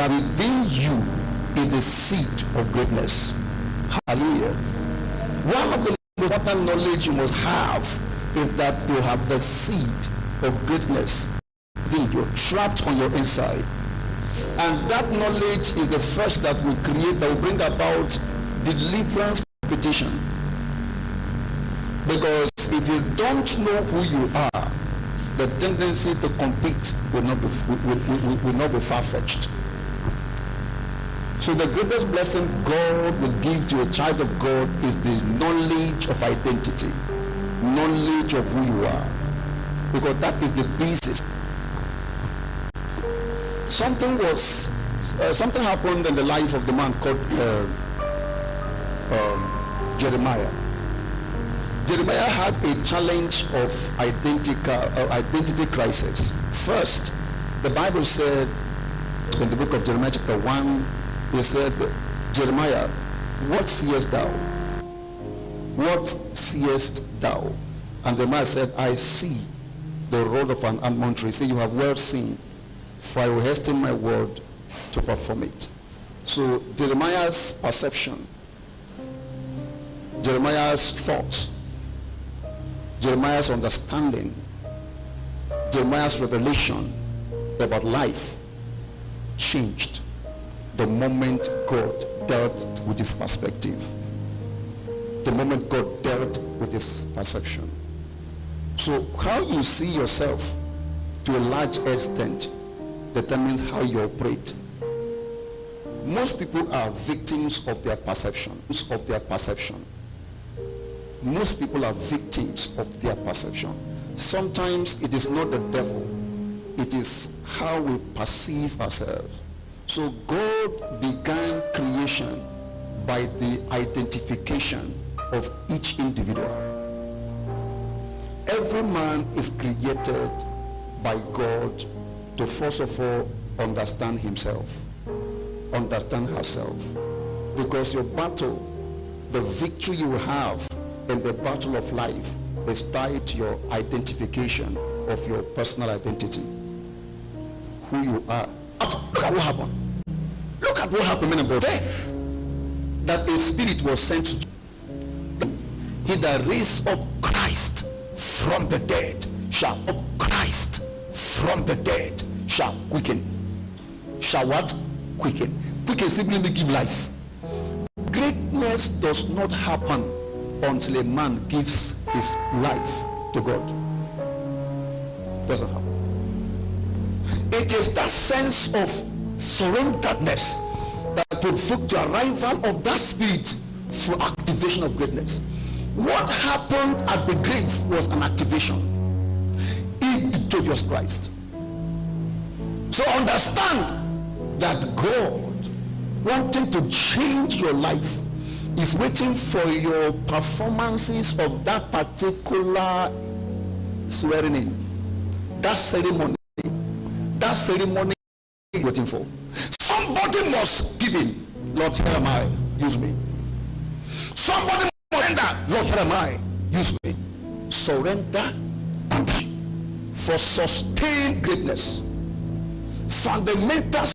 that within you is the seed of greatness. Hallelujah. One of the important knowledge you must have is that you have the seed of greatness within you, trapped on your inside. And that knowledge is the first that will create, that will bring about deliverance competition. Because if you don't know who you are, the tendency to compete will not be far-fetched. So the greatest blessing God will give to a child of God is the knowledge of identity, knowledge of who you are, because that is the basis. Something happened in the life of the man called Jeremiah. Jeremiah had a challenge of identity crisis. First, the Bible said in the book of Jeremiah chapter 1, he said, Jeremiah, what seest thou? What seest thou? And Jeremiah said, I see the rod of an almond tree. Say, you have well seen, for I will hasten my word to perform it. So Jeremiah's perception, Jeremiah's thoughts, Jeremiah's understanding, Jeremiah's revelation about life changed the moment God dealt with his perspective, the moment God dealt with his perception. So how you see yourself to a large extent determines how you operate. Most people are victims of their perception. Most people are victims of their perception. Sometimes it is not the devil, it is how we perceive ourselves. So God began creation by the identification of each individual. Every man is created by God to first of all understand himself, understand herself. Because your battle, the victory you have in the battle of life is tied to your identification of your personal identity, who you are. Look at what happened. Look at what happened in about death. That a spirit was sent to he that raised up Christ from the dead shall up Christ from the dead shall quicken. Shall what? Quicken. Quicken simply give life. Greatness does not happen until a man gives his life to God. Doesn't happen. It is that sense of surrenderedness that provoked the arrival of that spirit for activation of greatness. What happened at the grave was an activation in Jesus Christ. So understand that God, wanting to change your life, is waiting for your performances of that particular swearing in, that ceremony is waiting for. Somebody must give in. Lord, here am I, use me. Somebody must surrender. Lord, here am I, use me. Surrender and die for sustained greatness. Fundamental.